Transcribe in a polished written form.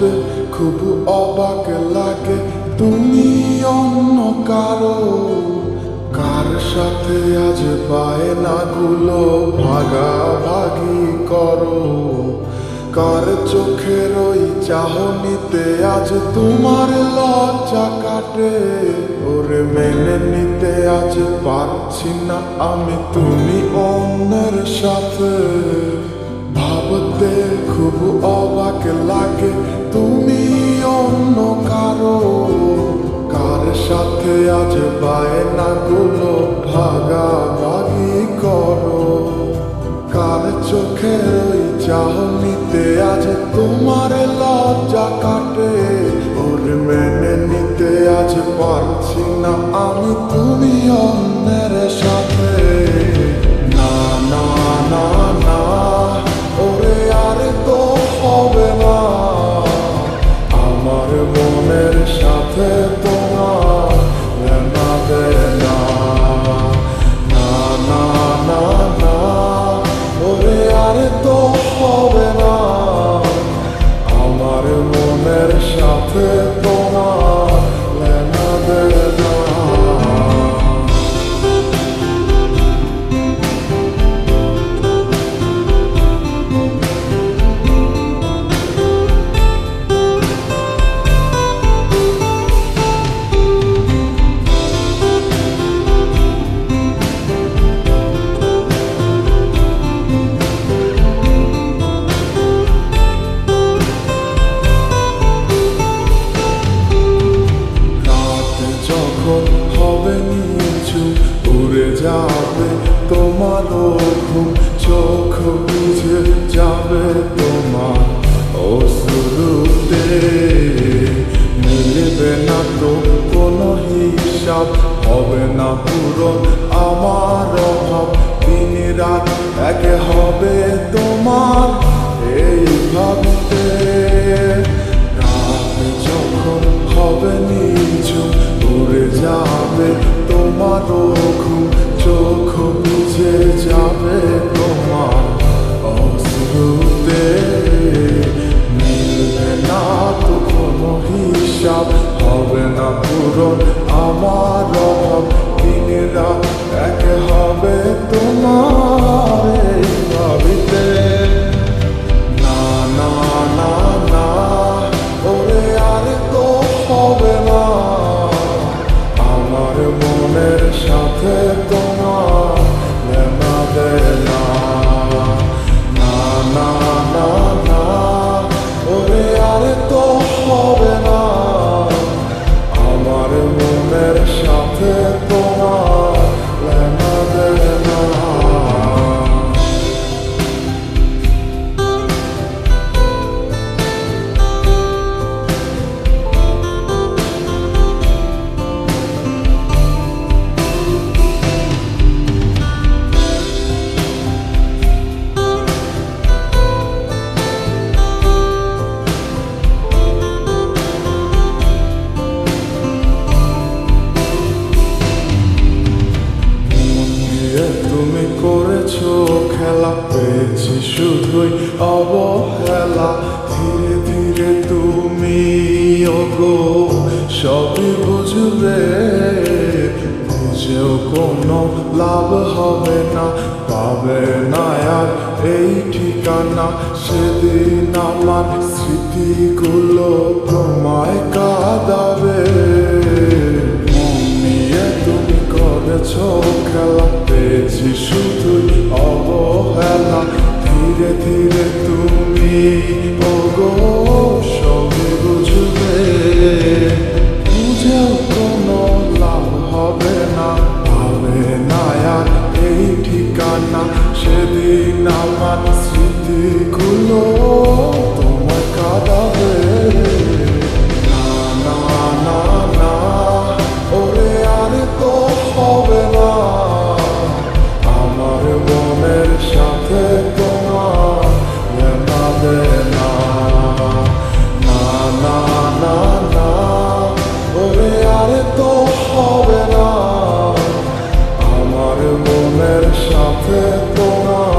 ভাবতে খুব অবাক লাগে তুমি অন্য কারো। কার সাথে আজ বায়নাগুলো ভাগাভাগি করো? কার চোখের ওই চাহনিতে আজ তোমার লজ্জা কাটে? ওরে মেনে নিতে আজ পারছি না আমি তুমি অন্যের সাথে। ভাবতে খুব অবাক লাগে তুমি অন্য কারো। কার সাথে আজ বায়নাগুলো ভাগাভাগি করো? কার চোখের ওই চাহনিতে আজ তোমার লজ্জা কাটে? ওরে মেনে নিতে আজ পারছি না আমি তুমি অন্যের সাথে। না না না না, ওরে আর তো হবে না। আমার মনের সাথে তোমার লেনা দেনা। না না না না, ওরে আর তো হবে না। আমার মনের সাথে তোমার লেনা দেনা। হবে নিচু উড়ে যাবে তোমারও ঘুম, চোখ বুঝে যাবে তোমার অশ্রুতে। মিলবে না তো কোনো হিসাব, হবে না পূরণ আমার অভাব। দিন রাত এক হবে তোমার এই ভাবতে। রাত যখন হবে নিচু উড়ে যাবে তোমারও ঘুম, চোখ বুঝে যাবে তোমার অশ্রুতে। মিলবে না তো কোনো হিসাব, হবে না পূরণ আমার অভাব। দিন রাত এক হবে তোমার এই ভাবিতে। না না না না, ওরে আর তো হবে না। আমার মনের সাথে তোমার লেনা দেনা। না না না না, ওরে আর তো হবে না। আমার মনের সাথে তোমার লেনা দেনা। তুমি করেছো খেলা, পেয়েছি শুধুই অবহেলা। ধীরে ধীরে তুমি ওগো সবই বুঝবে, বুঝেও কোনো লাভ হবে না। পাবে না আর এই ঠিকানা, সেদিন আমার স্মৃতিগুলো তোমায় কাঁদাবে। মন নিয়ে তুমি করেছো খেলা, পেয়েছি শুধুই অবহেলা। ধীরে ধীরে তুমি ওগো সবই বুঝবে, বুঝেও কোনো লাভ হবে না। পাবে না আর এই ঠিকানা, সেদিন আমার স্মৃতিগুলো তোমায় কাঁদাবে। না না না না, ওরে আর তো হবে না। আমার মনের সাথে তোমার লেনা দেনা। না না না না, ওরে আর তো হবে না। আমার মনের সাথে তোমার